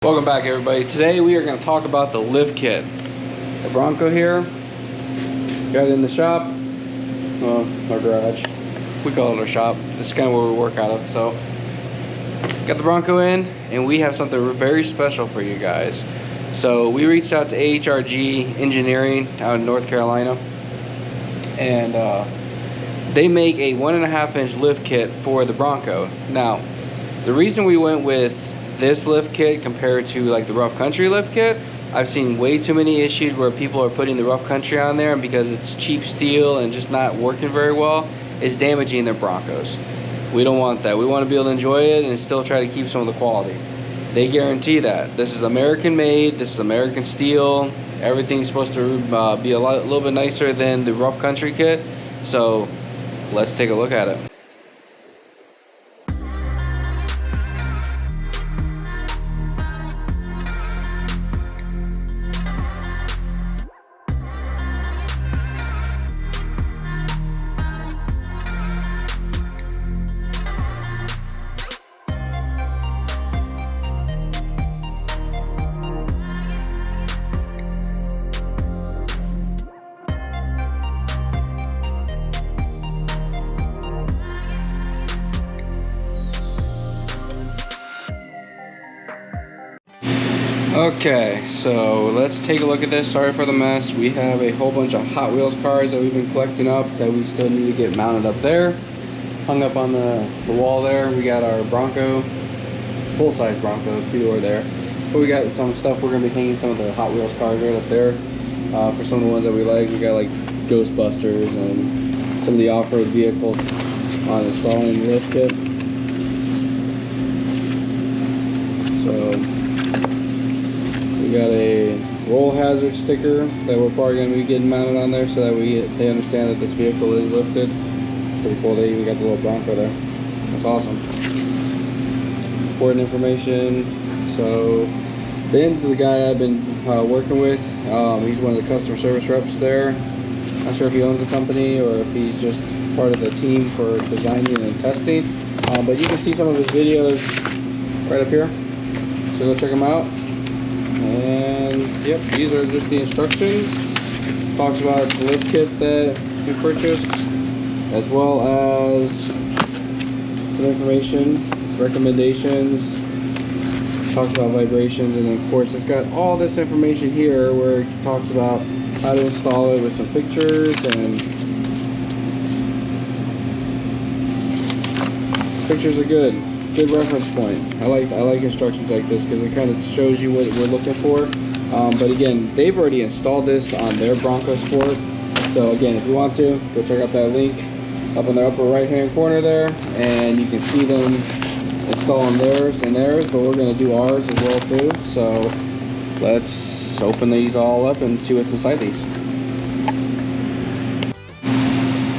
Welcome back, everybody. Today we are going to talk about the lift kit. The Bronco here, got it in the shop, well, our garage. We call it our shop. This is kind of where we work out of. So, got the Bronco in, and we have something very special for you guys. So we reached out to HRG Engineering out in North Carolina, and they make a 1.5 inch lift kit for the Bronco. Now, the reason we went with this lift kit compared to like the rough country lift kit, I've seen way too many issues where people are putting the rough country on there, and because it's cheap steel and just not working very well, it's damaging their Broncos. We don't want that. We want to be able to enjoy it and still try to keep some of the quality. They guarantee that. This is American made, this is American steel, everything's supposed to be a little bit nicer than the rough country kit. So let's take a look at it. Okay, so let's take a look at this. Sorry for the mess. We have a whole bunch of Hot Wheels cars that we've been collecting up that we still need to get mounted up there. Hung up on the wall there. We got our Bronco, full-size Bronco, 2-door there. But we got some stuff, we're going to be hanging some of the Hot Wheels cars right up there. For some of the ones that we like, we got like Ghostbusters and some of the off-road vehicles on installing the lift kit. So we got a roll hazard sticker that we're probably going to be getting mounted on there so that they understand that this vehicle is lifted. Pretty cool. They even got the little Bronco there. That's awesome. Important information. So Ben's the guy I've been working with. He's one of the customer service reps there. Not sure if he owns the company or if he's just part of the team for designing and testing. But you can see some of his videos right up here. So go check them out. And yep, these are just the instructions. Talks about the lift kit that we purchased, as well as some information, recommendations. Talks about vibrations, and then of course it's got all this information here where it talks about how to install it with some pictures, and pictures are good. Good reference point. I like instructions like this because it kind of shows you what we're looking for. But again, they've already installed this on their Bronco Sport. So again, if you want to, go check out that link up in the upper right hand corner there, and you can see them installing theirs and theirs, but we're going to do ours as well too. So let's open these all up and see what's inside these.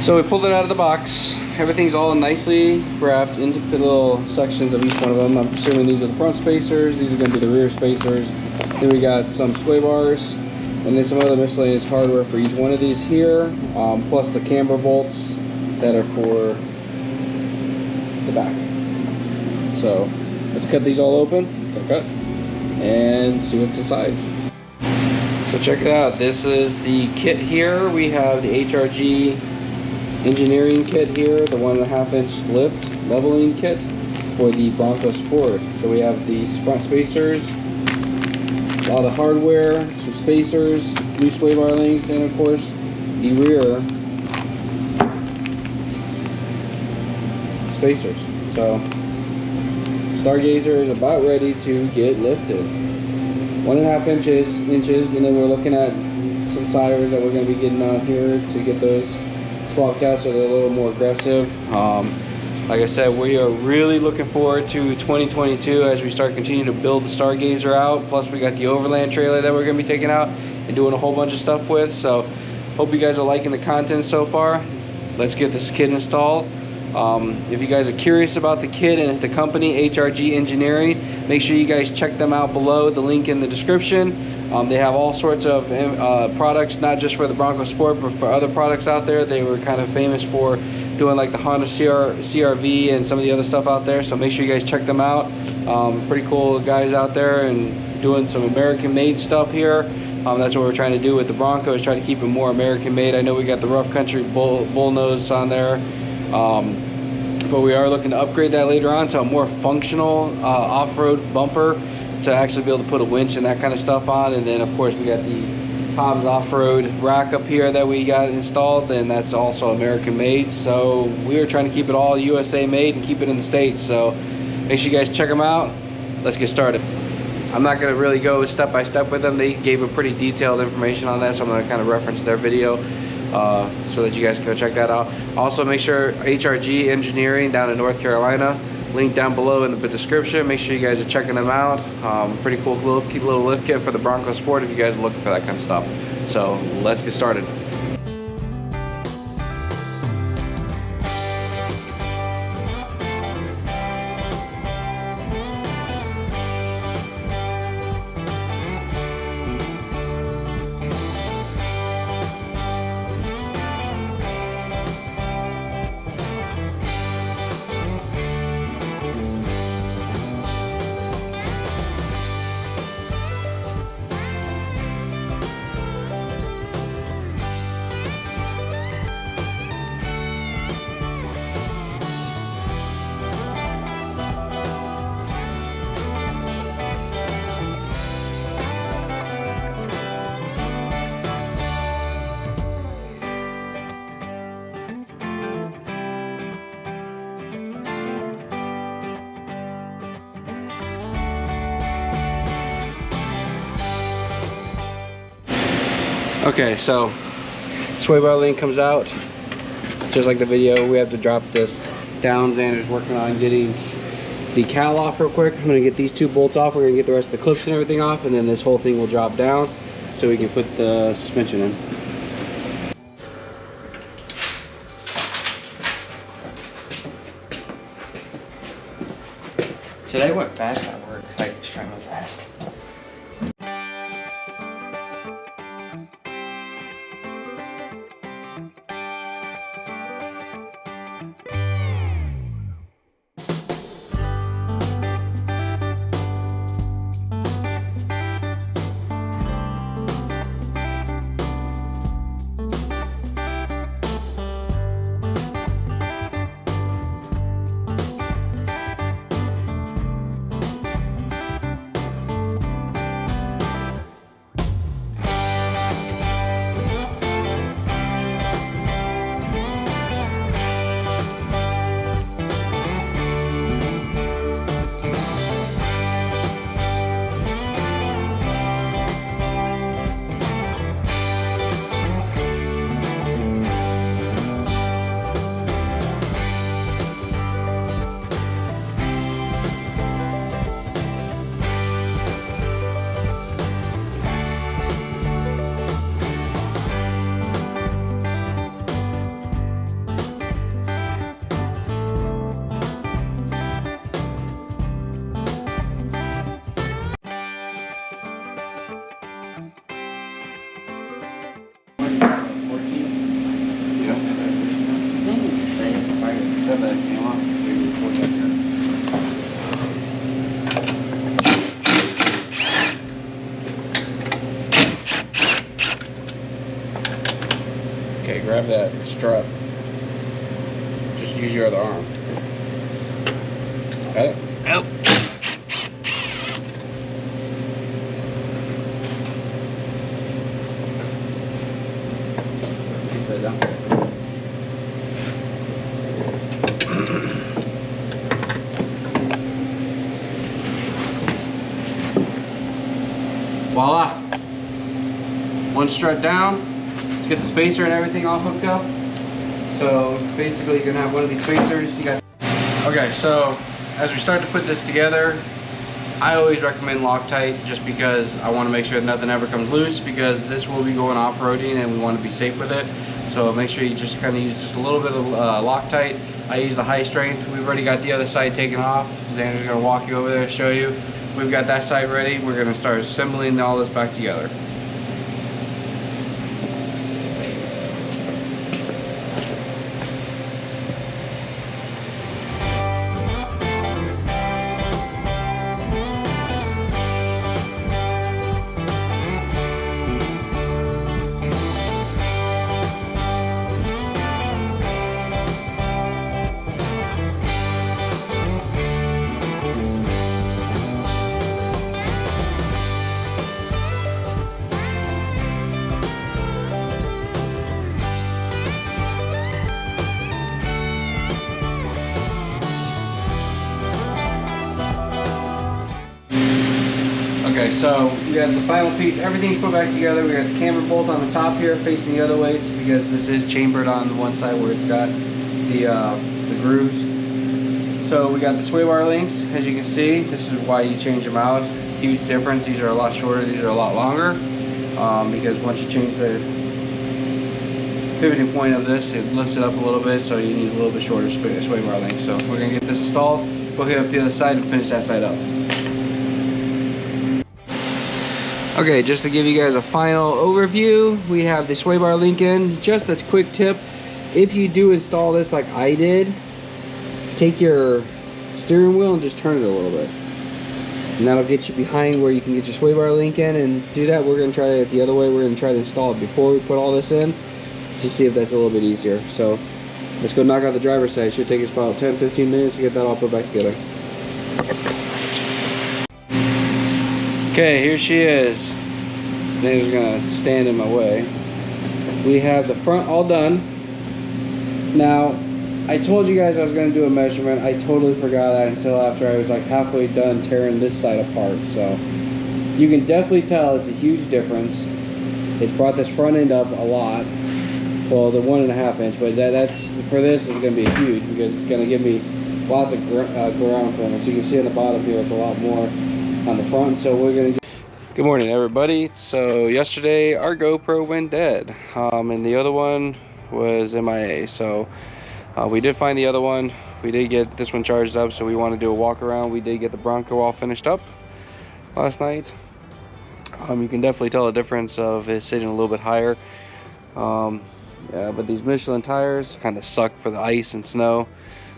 So we pulled it out of the box. Everything's all nicely wrapped into the little sections of each one of them. I'm assuming these are the front spacers, these are going to be the rear spacers. Then we got some sway bars, and then some other miscellaneous hardware for each one of these here, plus the camber bolts that are for the back. So let's cut these all open, cut, and see what's inside. So check it out. This is the kit here. We have the HRG Engineering kit here, the 1.5 inch lift leveling kit for the Bronco Sport. So we have these front spacers, a lot of hardware, some spacers, new sway bar links, and of course the rear spacers. So StartGazer is about ready to get lifted. 1.5 inches, and then we're looking at some tires that we're going to be getting on here to get those swapped out so they're a little more aggressive. Like I said, we are really looking forward to 2022 as we start continuing to build the StartGazer out. Plus we got the overland trailer that we're going to be taking out and doing a whole bunch of stuff with. So hope you guys are liking the content so far. Let's get this kit installed. If you guys are curious about the kit and the company HRG Engineering, make sure you guys check them out below, the link in the description. They have all sorts of products, not just for the Bronco Sport, but for other products out there. They were kind of famous for doing like the Honda CR-V and some of the other stuff out there. So make sure you guys check them out. Pretty cool guys out there and doing some American-made stuff here. That's what we're trying to do with the Bronco, is try to keep it more American-made. I know we got the rough country bull nose on there, but we are looking to upgrade that later on to a more functional off-road bumper to actually be able to put a winch and that kind of stuff on. And then of course we got the Hobbs off-road rack up here that we got installed, and that's also American made. So we are trying to keep it all USA made and keep it in the States. So make sure you guys check them out. Let's get started. I'm not going to really go step by step with them. They gave a pretty detailed information on that, so I'm going to kind of reference their video so that you guys can go check that out. Also, make sure HRG Engineering down in North Carolina, link down below in the description. Make sure you guys are checking them out. Pretty cool little lift kit for the Bronco Sport if you guys are looking for that kind of stuff. So let's get started. Okay, so sway bar link comes out just like the video. We have to drop this down. Xander's working on getting the cowl off real quick. I'm gonna get these two bolts off. We're gonna get the rest of the clips and everything off, and then this whole thing will drop down so we can put the suspension in. Today went fast at work, like extremely fast. Okay, grab that strap. Just use your other arm. Got it? Yep. Sit down. Voila. One strut down. Let's get the spacer and everything all hooked up. So basically you're gonna have one of these spacers. You guys. Okay, so as we start to put this together, I always recommend Loctite just because I want to make sure that nothing ever comes loose, because this will be going off-roading and we want to be safe with it. So make sure you just kind of use just a little bit of Loctite. I use the high strength. We've already got the other side taken off. Xander's gonna walk you over there and show you. We've got that side ready. We're gonna start assembling all this back together. Okay, so we got the final piece. Everything's put back together. We got the camber bolt on the top here, facing the other way, because this is chambered on the one side where it's got the grooves. So we got the sway bar links, as you can see. This is why you change them out. Huge difference. These are a lot shorter. These are a lot longer, because once you change the pivoting point of this, it lifts it up a little bit. So you need a little bit shorter sway bar links. So we're gonna get this installed. Go hit up the other side and finish that side up. Okay, just to give you guys a final overview, we have the sway bar link in. Just a quick tip: if you do install this like I did, take your steering wheel and just turn it a little bit, and that'll get you behind where you can get your sway bar link in. And do that. We're gonna try it the other way. We're gonna try to install it before we put all this in, to see if that's a little bit easier. So let's go knock out the driver's side. It should take us about 10-15 minutes to get that all put back together. Okay, here she is. They're gonna stand in my way. We have the front all done. Now, I told you guys I was gonna do a measurement. I totally forgot that until after I was like halfway done tearing this side apart. So you can definitely tell it's a huge difference. It's brought this front end up a lot. Well, the 1.5 inch, but that's for this is gonna be huge, because it's gonna give me lots of ground clearance. You can see on the bottom here, it's a lot more on the front. So we're gonna Good morning, everybody. So yesterday our GoPro went dead, and the other one was MIA. So we did find the other one. We did get this one charged up, so we want to do a walk around. We did get the Bronco all finished up last night. You can definitely tell a difference of it sitting a little bit higher. Yeah, but these Michelin tires kind of suck for the ice and snow.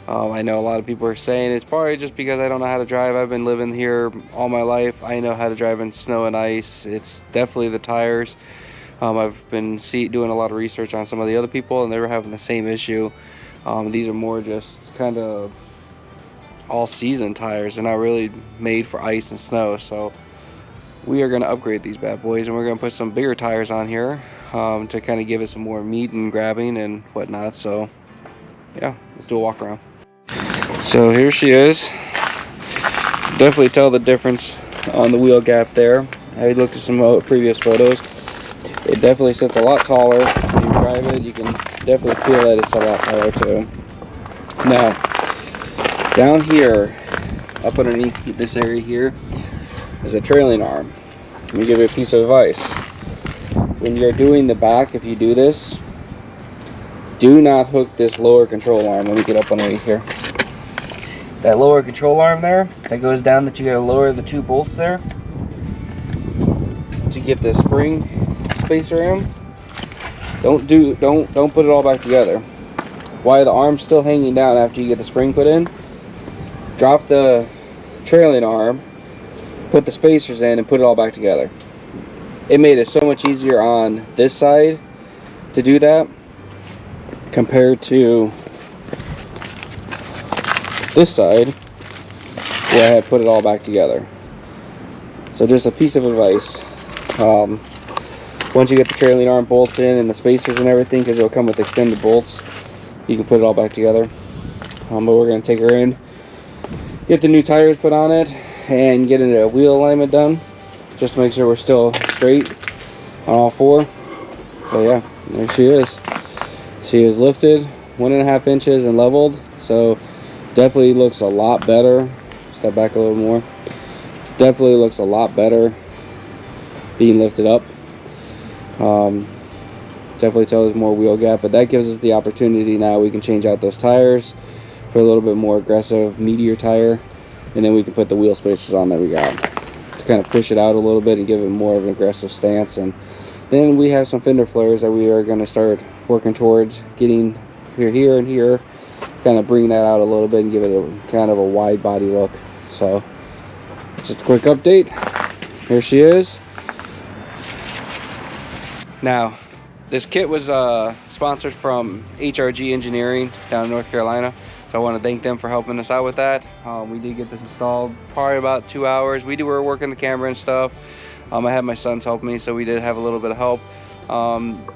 I know a lot of people are saying it's probably just because I don't know how to drive. I've been living here all my life. I know how to drive in snow and ice. It's definitely the tires. I've been doing a lot of research on some of the other people, and they were having the same issue. These are more just kind of all-season tires. They're not really made for ice and snow. So we are going to upgrade these bad boys, and we're going to put some bigger tires on here to kind of give it some more meat and grabbing and whatnot. So yeah, let's do a walk around. So here she is. Definitely tell the difference on the wheel gap there. I looked at some previous photos. It definitely sits a lot taller. When you drive it, you can definitely feel that it's a lot taller too. Now, down here, up underneath this area here, is a trailing arm. Let me give you a piece of advice. When you're doing the back, if you do this, do not hook this lower control arm. Let me get up underneath here. That lower control arm there, that goes down, that you gotta lower the 2 bolts there to get the spring spacer in. Don't put it all back together. While the arm's still hanging down after you get the spring put in, drop the trailing arm, put the spacers in, and put it all back together. It made it so much easier on this side to do that compared to this side where I had put it all back together. So just a piece of advice. Once you get the trailing arm bolts in and the spacers and everything, because it'll come with extended bolts, you can put it all back together. But we're going to take her in, get the new tires put on it, and get a wheel alignment done, just to make sure we're still straight on all 4. So yeah, there she is. She is lifted 1.5 inches and leveled, so definitely looks a lot better. Step back a little more. Definitely looks a lot better being lifted up. Definitely tell there's more wheel gap, but that gives us the opportunity now. We can change out those tires for a little bit more aggressive, meatier tire, and then we can put the wheel spacers on that we got to kind of push it out a little bit and give it more of an aggressive stance. And then we have some fender flares that we are going to start working towards getting here and here, kind of bring that out a little bit and give it a kind of a wide body look. So just a quick update. Here she is. Now, this kit was sponsored from HRG Engineering down in North Carolina, so I want to thank them for helping us out with that. We did get this installed probably about 2 hours. We were working the camera and stuff. I had my sons help me, so we did have a little bit of help.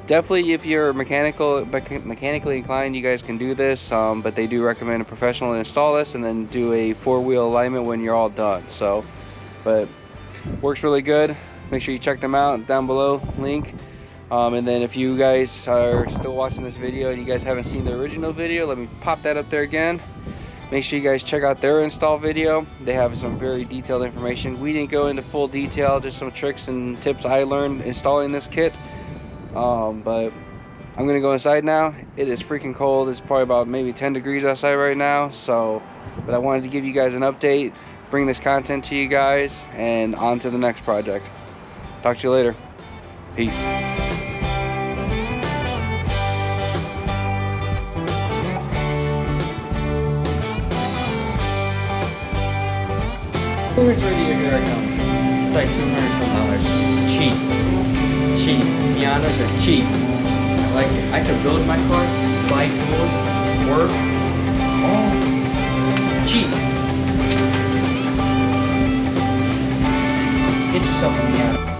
Definitely, if you're mechanically inclined, you guys can do this, but they do recommend a professional install this and then do a 4-wheel alignment when you're all done. So, but Works really good. Make sure you check them out down below, link. And then if you guys are still watching this video and you guys haven't seen the original video, let me pop that up there again. Make sure you guys check out their install video. They have some very detailed information. We didn't go into full detail, just some tricks and tips I learned installing this kit. But I'm gonna go inside now. It is freaking cold. It's probably about maybe 10 degrees outside right now. But I wanted to give you guys an update, bring this content to you guys, and on to the next project. Talk to you later. Peace. Who's radio here I come? It's like $200 some. Cheap. Cheap. Pianos are cheap. I like it. I could build my car, buy tools, work. All cheap. Get yourself a piano.